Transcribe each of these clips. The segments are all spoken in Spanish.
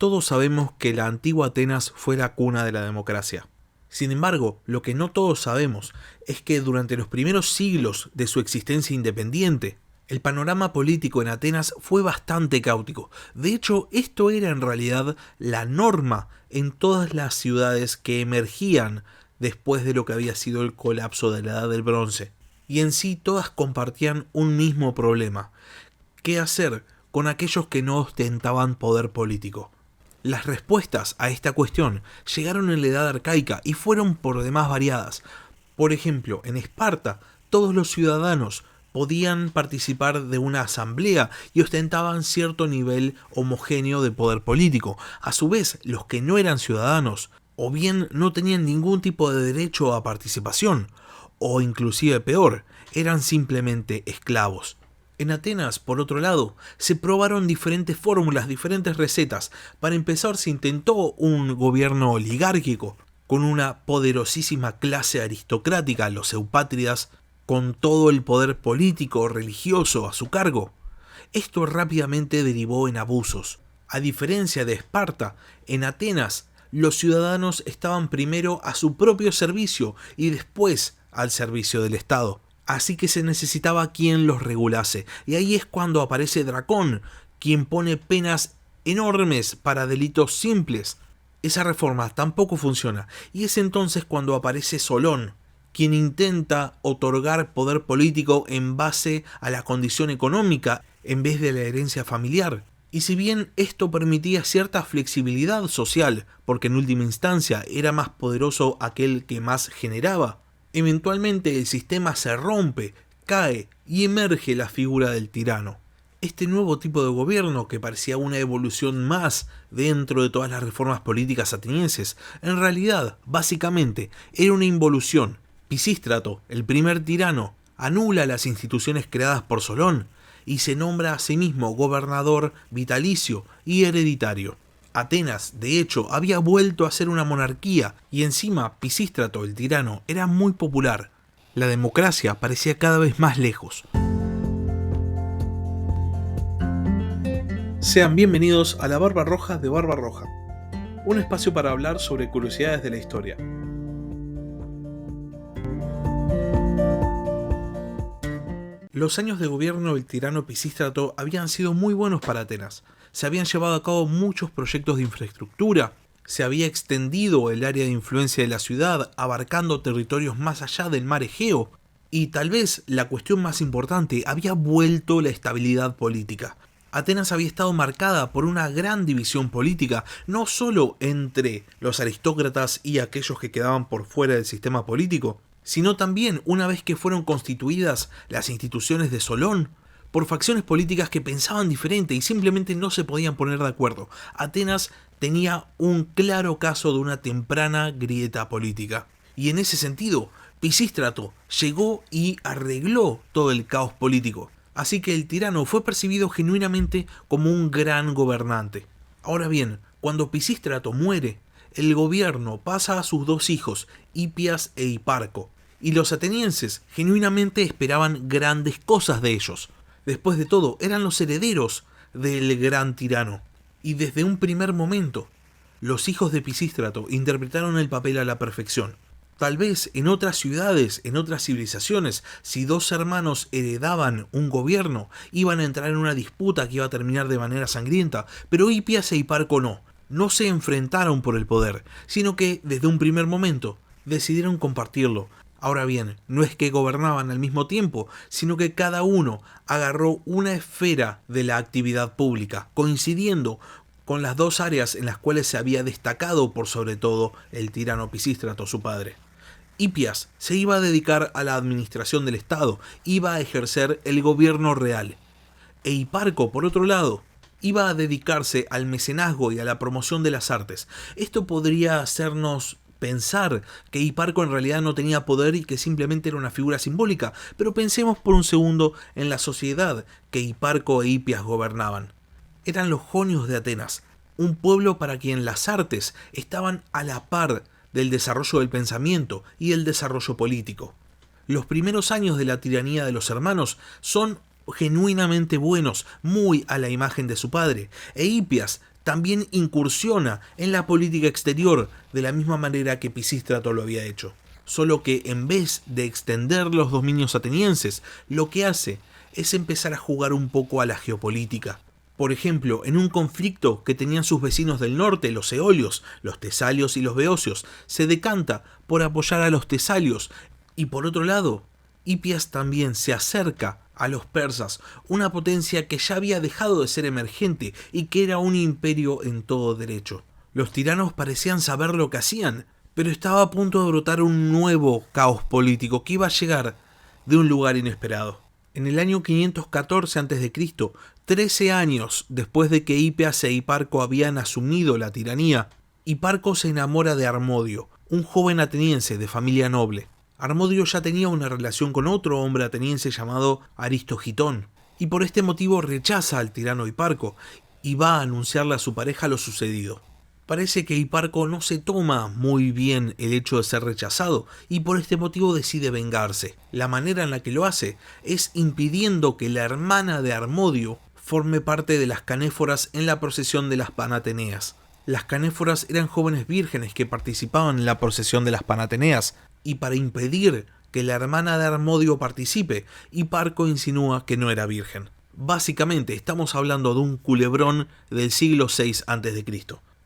Todos sabemos que la antigua Atenas fue la cuna de la democracia. Sin embargo, lo que no todos sabemos es que durante los primeros siglos de su existencia independiente, el panorama político en Atenas fue bastante caótico. De hecho, esto era en realidad la norma en todas las ciudades que emergían después de lo que había sido el colapso de la Edad del Bronce. Y en sí todas compartían un mismo problema: ¿qué hacer con aquellos que no ostentaban poder político? Las respuestas a esta cuestión llegaron en la Edad Arcaica y fueron por demás variadas. Por ejemplo, en Esparta, todos los ciudadanos podían participar de una asamblea y ostentaban cierto nivel homogéneo de poder político. A su vez, los que no eran ciudadanos, o bien no tenían ningún tipo de derecho a participación, o inclusive peor, eran simplemente esclavos. En Atenas, por otro lado, se probaron diferentes fórmulas, diferentes recetas. Para empezar, se intentó un gobierno oligárquico, con una poderosísima clase aristocrática, los eupátridas, con todo el poder político, religioso a su cargo. Esto rápidamente derivó en abusos. A diferencia de Esparta, en Atenas, los ciudadanos estaban primero a su propio servicio y después al servicio del Estado. Así que se necesitaba quien los regulase, y ahí es cuando aparece Dracón, quien pone penas enormes para delitos simples. Esa reforma tampoco funciona, y es entonces cuando aparece Solón, quien intenta otorgar poder político en base a la condición económica en vez de la herencia familiar. Y si bien esto permitía cierta flexibilidad social, porque en última instancia era más poderoso aquel que más generaba, eventualmente el sistema se rompe, cae y emerge la figura del tirano. Este nuevo tipo de gobierno, que parecía una evolución más dentro de todas las reformas políticas atenienses, en realidad, básicamente, era una involución. Pisístrato, el primer tirano, anula las instituciones creadas por Solón y se nombra a sí mismo gobernador vitalicio y hereditario. Atenas, de hecho, había vuelto a ser una monarquía y encima Pisístrato, el tirano, era muy popular. La democracia parecía cada vez más lejos. Sean bienvenidos a la Barba Roja de Barba Roja, un espacio para hablar sobre curiosidades de la historia. Los años de gobierno del tirano Pisístrato habían sido muy buenos para Atenas. Se habían llevado a cabo muchos proyectos de infraestructura, se había extendido el área de influencia de la ciudad, abarcando territorios más allá del mar Egeo, y tal vez la cuestión más importante, había vuelto la estabilidad política. Atenas había estado marcada por una gran división política, no solo entre los aristócratas y aquellos que quedaban por fuera del sistema político, sino también, una vez que fueron constituidas las instituciones de Solón, por facciones políticas que pensaban diferente y simplemente no se podían poner de acuerdo. Atenas tenía un claro caso de una temprana grieta política. Y en ese sentido, Pisístrato llegó y arregló todo el caos político. Así que el tirano fue percibido genuinamente como un gran gobernante. Ahora bien, cuando Pisístrato muere, el gobierno pasa a sus dos hijos, Hipias e Hiparco, y los atenienses genuinamente esperaban grandes cosas de ellos. Después de todo, eran los herederos del gran tirano. Y desde un primer momento, los hijos de Pisístrato interpretaron el papel a la perfección. Tal vez en otras ciudades, en otras civilizaciones, si dos hermanos heredaban un gobierno, iban a entrar en una disputa que iba a terminar de manera sangrienta, pero Hipias e Hiparco no. No se enfrentaron por el poder, sino que desde un primer momento decidieron compartirlo. Ahora bien, no es que gobernaban al mismo tiempo, sino que cada uno agarró una esfera de la actividad pública, coincidiendo con las dos áreas en las cuales se había destacado por sobre todo el tirano Pisístrato, su padre. Hipias se iba a dedicar a la administración del Estado, iba a ejercer el gobierno real. E Hiparco, por otro lado, iba a dedicarse al mecenazgo y a la promoción de las artes. Esto podría hacernos pensar que Hiparco en realidad no tenía poder y que simplemente era una figura simbólica, pero pensemos por un segundo en la sociedad que Hiparco e Hipias gobernaban. Eran los jonios de Atenas, un pueblo para quien las artes estaban a la par del desarrollo del pensamiento y el desarrollo político. Los primeros años de la tiranía de los hermanos son genuinamente buenos, muy a la imagen de su padre, e Hipias también incursiona en la política exterior de la misma manera que Pisístrato lo había hecho. Solo que en vez de extender los dominios atenienses, lo que hace es empezar a jugar un poco a la geopolítica. Por ejemplo, en un conflicto que tenían sus vecinos del norte, los eolios, los tesalios y los beocios, se decanta por apoyar a los tesalios, y por otro lado, Hipias también se acerca a los persas, una potencia que ya había dejado de ser emergente y que era un imperio en todo derecho. Los tiranos parecían saber lo que hacían, pero estaba a punto de brotar un nuevo caos político que iba a llegar de un lugar inesperado. En el año 514 a.C., 13 años después de que Hipias e Hiparco habían asumido la tiranía, Hiparco se enamora de Harmodio, un joven ateniense de familia noble. Harmodio ya tenía una relación con otro hombre ateniense llamado Aristogitón, y por este motivo rechaza al tirano Hiparco y va a anunciarle a su pareja lo sucedido. Parece que Hiparco no se toma muy bien el hecho de ser rechazado y por este motivo decide vengarse. La manera en la que lo hace es impidiendo que la hermana de Harmodio forme parte de las canéforas en la procesión de las Panateneas. Las canéforas eran jóvenes vírgenes que participaban en la procesión de las Panateneas, y para impedir que la hermana de Harmodio participe, Hiparco insinúa que no era virgen. Básicamente estamos hablando de un culebrón del siglo VI a.C.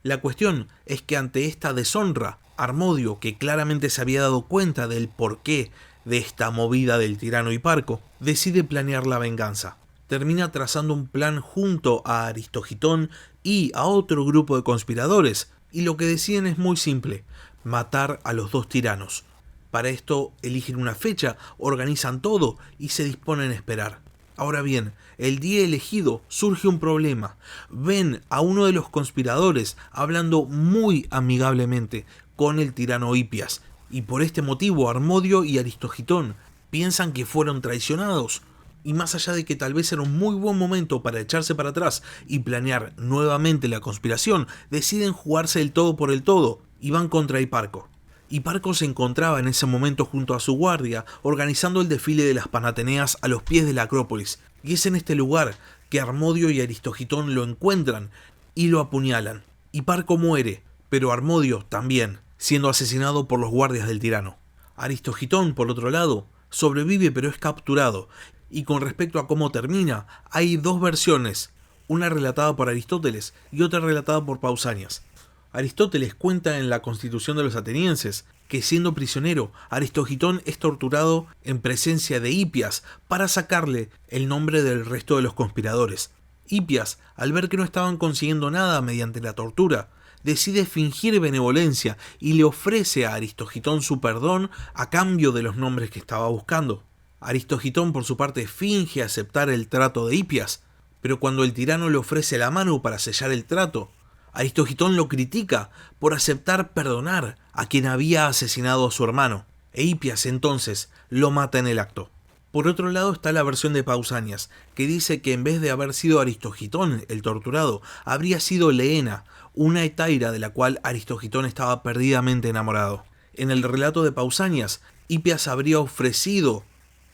La cuestión es que ante esta deshonra, Harmodio, que claramente se había dado cuenta del porqué de esta movida del tirano Hiparco, decide planear la venganza. Termina trazando un plan junto a Aristogitón y a otro grupo de conspiradores, y lo que deciden es muy simple: matar a los dos tiranos. Para esto eligen una fecha, organizan todo y se disponen a esperar. Ahora bien, el día elegido surge un problema. Ven a uno de los conspiradores hablando muy amigablemente con el tirano Hipias, y por este motivo Harmodio y Aristogitón piensan que fueron traicionados. Y más allá de que tal vez era un muy buen momento para echarse para atrás y planear nuevamente la conspiración, deciden jugarse el todo por el todo y van contra Hiparco. Hiparco se encontraba en ese momento junto a su guardia organizando el desfile de las Panateneas a los pies de la Acrópolis, y es en este lugar que Harmodio y Aristogitón lo encuentran y lo apuñalan. Hiparco muere, pero Harmodio también, siendo asesinado por los guardias del tirano. Aristogitón, por otro lado, sobrevive pero es capturado, y con respecto a cómo termina, hay dos versiones, una relatada por Aristóteles y otra relatada por Pausanias. Aristóteles cuenta en la Constitución de los Atenienses que, siendo prisionero, Aristogitón es torturado en presencia de Hipias para sacarle el nombre del resto de los conspiradores. Hipias, al ver que no estaban consiguiendo nada mediante la tortura, decide fingir benevolencia y le ofrece a Aristogitón su perdón a cambio de los nombres que estaba buscando. Aristogitón, por su parte, finge aceptar el trato de Hipias, pero cuando el tirano le ofrece la mano para sellar el trato, Aristogitón lo critica por aceptar perdonar a quien había asesinado a su hermano, e Hipias entonces lo mata en el acto. Por otro lado está la versión de Pausanias, que dice que en vez de haber sido Aristogitón el torturado, habría sido Leena, una hetaira de la cual Aristogitón estaba perdidamente enamorado. En el relato de Pausanias, Hipias habría ofrecido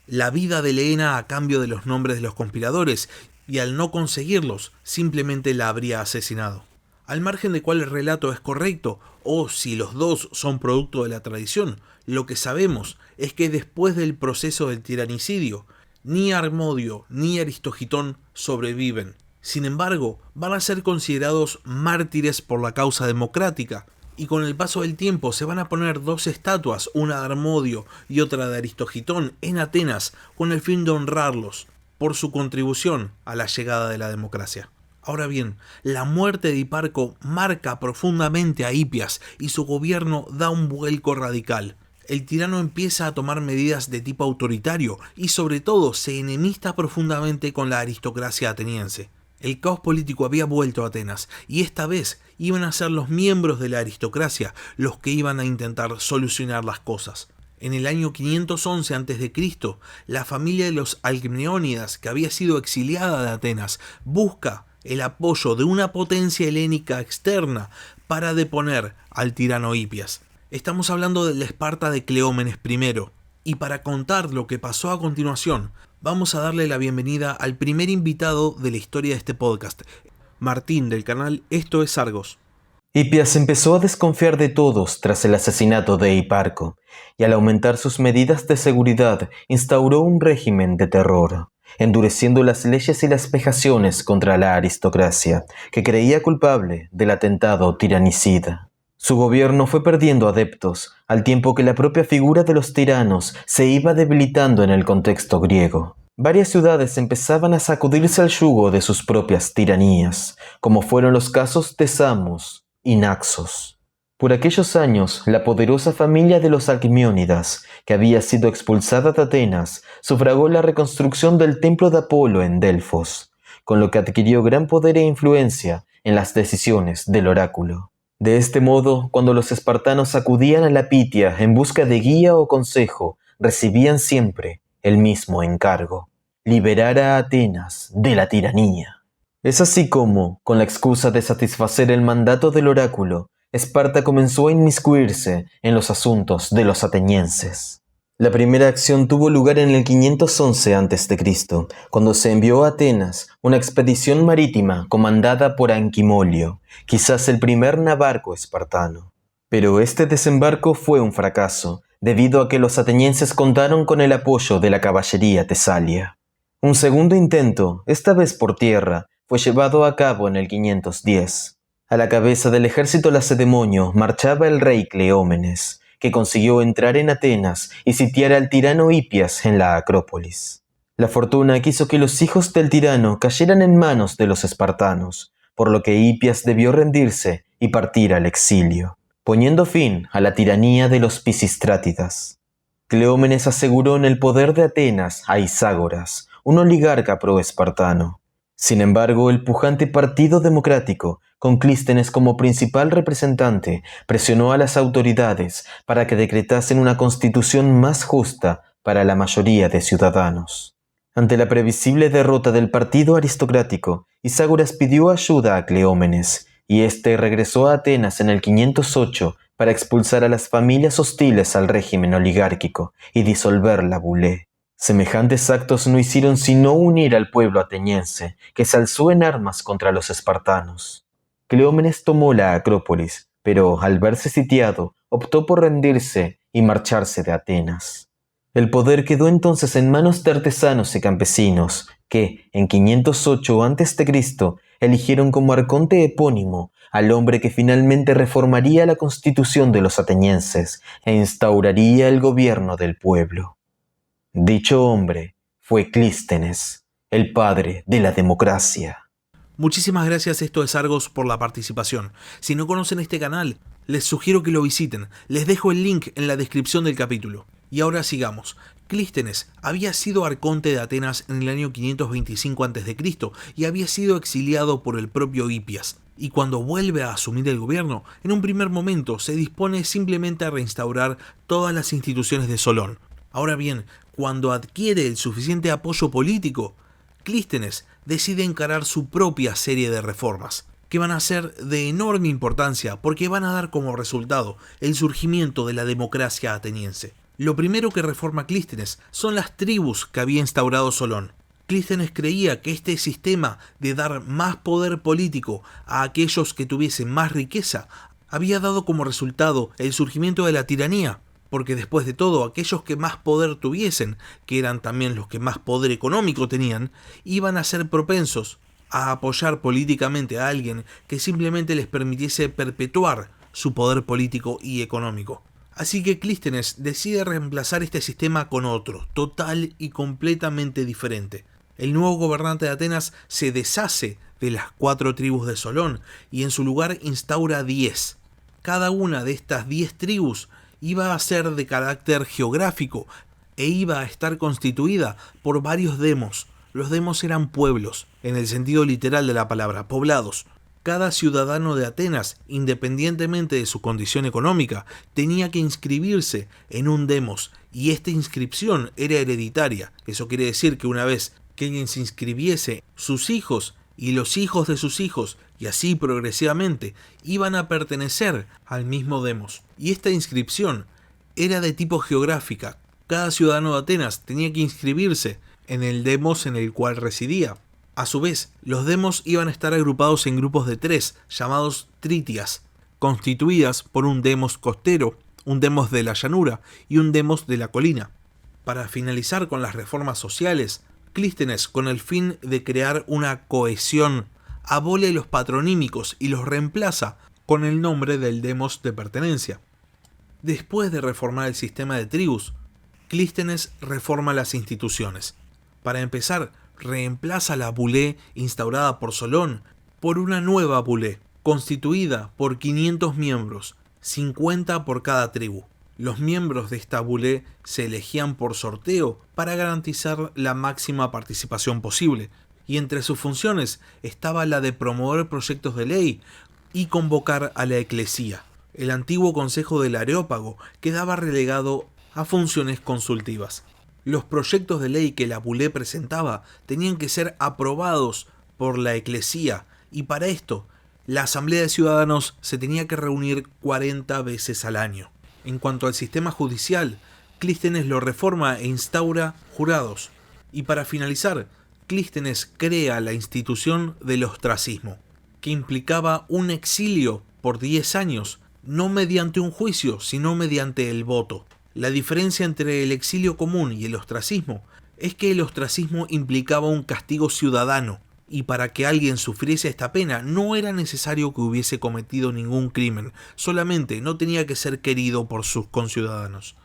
la vida de Leena a cambio de los nombres de los conspiradores, y al no conseguirlos, simplemente la habría asesinado. Al margen de cuál relato es correcto, o si los dos son producto de la tradición, lo que sabemos es que después del proceso del tiranicidio, ni Harmodio ni Aristogitón sobreviven. Sin embargo, van a ser considerados mártires por la causa democrática, y con el paso del tiempo se van a poner dos estatuas, una de Harmodio y otra de Aristogitón, en Atenas, con el fin de honrarlos por su contribución a la llegada de la democracia. Ahora bien, la muerte de Hiparco marca profundamente a Hipias y su gobierno da un vuelco radical. El tirano empieza a tomar medidas de tipo autoritario y sobre todo se enemista profundamente con la aristocracia ateniense. El caos político había vuelto a Atenas y esta vez iban a ser los miembros de la aristocracia los que iban a intentar solucionar las cosas. En el año 511 a.C., la familia de los Alcmeónidas, que había sido exiliada de Atenas, busca el apoyo de una potencia helénica externa para deponer al tirano Hipias. Estamos hablando de la Esparta de Cleómenes I, y para contar lo que pasó a continuación, vamos a darle la bienvenida al primer invitado de la historia de este podcast. Martín del canal Esto es Argos. Hipias empezó a desconfiar de todos tras el asesinato de Hiparco, y al aumentar sus medidas de seguridad instauró un régimen de terror, endureciendo las leyes y las vejaciones contra la aristocracia, que creía culpable del atentado tiranicida. Su gobierno fue perdiendo adeptos, al tiempo que la propia figura de los tiranos se iba debilitando en el contexto griego. Varias ciudades empezaban a sacudirse al yugo de sus propias tiranías, como fueron los casos de Samos y Naxos. Por aquellos años, la poderosa familia de los Alquimiónidas, que había sido expulsada de Atenas, sufragó la reconstrucción del templo de Apolo en Delfos, con lo que adquirió gran poder e influencia en las decisiones del oráculo. De este modo, cuando los espartanos acudían a la Pitia en busca de guía o consejo, recibían siempre el mismo encargo: liberar a Atenas de la tiranía. Es así como, con la excusa de satisfacer el mandato del oráculo, Esparta comenzó a inmiscuirse en los asuntos de los atenienses. La primera acción tuvo lugar en el 511 a.C., cuando se envió a Atenas una expedición marítima comandada por Anquimolio, quizás el primer navarco espartano. Pero este desembarco fue un fracaso, debido a que los atenienses contaron con el apoyo de la caballería tesalia. Un segundo intento, esta vez por tierra, fue llevado a cabo en el 510. A la cabeza del ejército lacedemonio marchaba el rey Cleómenes, que consiguió entrar en Atenas y sitiar al tirano Hipias en la Acrópolis. La fortuna quiso que los hijos del tirano cayeran en manos de los espartanos, por lo que Hipias debió rendirse y partir al exilio, poniendo fin a la tiranía de los Pisistrátidas. Cleómenes aseguró en el poder de Atenas a Iságoras, un oligarca pro-espartano. Sin embargo, el pujante Partido Democrático, con Clístenes como principal representante, presionó a las autoridades para que decretasen una constitución más justa para la mayoría de ciudadanos. Ante la previsible derrota del partido aristocrático, Iságoras pidió ayuda a Cleómenes, y éste regresó a Atenas en el 508 para expulsar a las familias hostiles al régimen oligárquico y disolver la bulé. Semejantes actos no hicieron sino unir al pueblo ateniense, que se alzó en armas contra los espartanos. Cleómenes tomó la Acrópolis, pero al verse sitiado, optó por rendirse y marcharse de Atenas. El poder quedó entonces en manos de artesanos y campesinos, que, en 508 a.C., eligieron como arconte epónimo al hombre que finalmente reformaría la constitución de los atenienses e instauraría el gobierno del pueblo. Dicho hombre fue Clístenes, el padre de la democracia. Muchísimas gracias Esto es Argos por la participación. Si no conocen este canal, les sugiero que lo visiten. Les dejo el link en la descripción del capítulo. Y ahora sigamos. Clístenes había sido arconte de Atenas en el año 525 a.C. y había sido exiliado por el propio Hipias. Y cuando vuelve a asumir el gobierno, en un primer momento se dispone simplemente a reinstaurar todas las instituciones de Solón. Ahora bien, cuando adquiere el suficiente apoyo político, Clístenes decide encarar su propia serie de reformas, que van a ser de enorme importancia porque van a dar como resultado el surgimiento de la democracia ateniense. Lo primero que reforma Clístenes son las tribus que había instaurado Solón. Clístenes creía que este sistema de dar más poder político a aquellos que tuviesen más riqueza había dado como resultado el surgimiento de la tiranía, porque después de todo, aquellos que más poder tuviesen, que eran también los que más poder económico tenían, iban a ser propensos a apoyar políticamente a alguien que simplemente les permitiese perpetuar su poder político y económico. Así que Clístenes decide reemplazar este sistema con otro, total y completamente diferente. El nuevo gobernante de Atenas se deshace de las 4 tribus de Solón y en su lugar instaura 10. Cada una de estas 10 tribus iba a ser de carácter geográfico e iba a estar constituida por varios demos. Los demos eran pueblos, en el sentido literal de la palabra, poblados. Cada ciudadano de Atenas, independientemente de su condición económica, tenía que inscribirse en un demos, y esta inscripción era hereditaria. Eso quiere decir que una vez que alguien se inscribiese, sus hijos y los hijos de sus hijos, y así progresivamente, iban a pertenecer al mismo demos. Y esta inscripción era de tipo geográfica. Cada ciudadano de Atenas tenía que inscribirse en el demos en el cual residía. A su vez, los demos iban a estar agrupados en grupos de 3, llamados tritias, constituidas por un demos costero, un demos de la llanura y un demos de la colina. Para finalizar con las reformas sociales, Clístenes, con el fin de crear una cohesión, abole los patronímicos y los reemplaza con el nombre del demos de pertenencia. Después de reformar el sistema de tribus, Clístenes reforma las instituciones. Para empezar, reemplaza la bulé instaurada por Solón por una nueva bulé, constituida por 500 miembros, 50 por cada tribu. Los miembros de esta bulé se elegían por sorteo para garantizar la máxima participación posible, y entre sus funciones estaba la de promover proyectos de ley y convocar a la eclesía. El antiguo consejo del Areópago quedaba relegado a funciones consultivas. Los proyectos de ley que la bulé presentaba tenían que ser aprobados por la eclesía, y para esto la asamblea de ciudadanos se tenía que reunir 40 veces al año. En cuanto al sistema judicial, Clístenes lo reforma e instaura jurados. Y para finalizar, Clístenes crea la institución del ostracismo, que implicaba un exilio por 10 años, no mediante un juicio, sino mediante el voto. La diferencia entre el exilio común y el ostracismo es que el ostracismo implicaba un castigo ciudadano, y para que alguien sufriese esta pena no era necesario que hubiese cometido ningún crimen, solamente no tenía que ser querido por sus conciudadanos.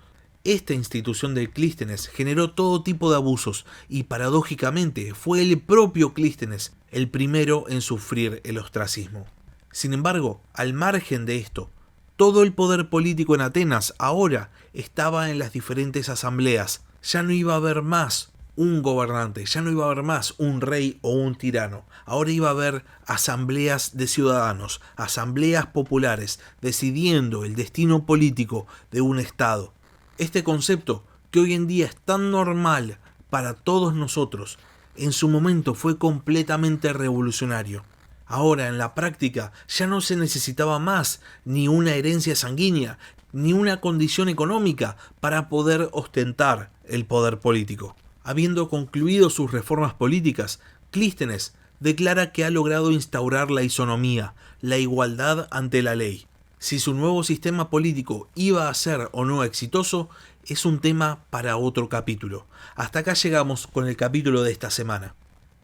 Esta institución de Clístenes generó todo tipo de abusos, y paradójicamente fue el propio Clístenes el primero en sufrir el ostracismo. Sin embargo, al margen de esto, todo el poder político en Atenas ahora estaba en las diferentes asambleas. Ya no iba a haber más un gobernante, ya no iba a haber más un rey o un tirano. Ahora iba a haber asambleas de ciudadanos, asambleas populares, decidiendo el destino político de un estado. Este concepto, que hoy en día es tan normal para todos nosotros, en su momento fue completamente revolucionario. Ahora, en la práctica, ya no se necesitaba más ni una herencia sanguínea, ni una condición económica para poder ostentar el poder político. Habiendo concluido sus reformas políticas, Clístenes declara que ha logrado instaurar la isonomía, la igualdad ante la ley. Si su nuevo sistema político iba a ser o no exitoso, es un tema para otro capítulo. Hasta acá llegamos con el capítulo de esta semana.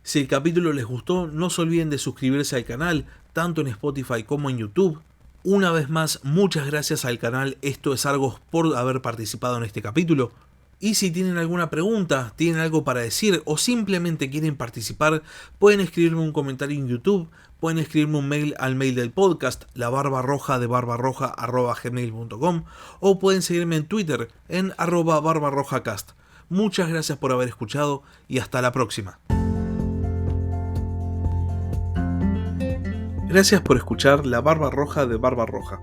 Si el capítulo les gustó, no se olviden de suscribirse al canal, tanto en Spotify como en YouTube. Una vez más, muchas gracias al canal Esto es Argos por haber participado en este capítulo. Y si tienen alguna pregunta, tienen algo para decir o simplemente quieren participar, pueden escribirme un comentario en YouTube, pueden escribirme un mail al mail del podcast, labarbarroja@gmail.com, o pueden seguirme en Twitter en @barbarrojacast. Muchas gracias por haber escuchado y hasta la próxima. Gracias por escuchar La Barba Roja de Barbarroja.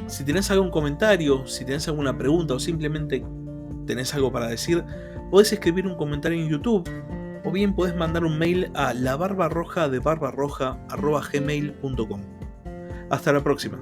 Si tenés algún comentario, si tenés alguna pregunta o simplemente tenés algo para decir, podés escribir un comentario en YouTube o bien podés mandar un mail a labarbarroja@gmail.com. Hasta la próxima.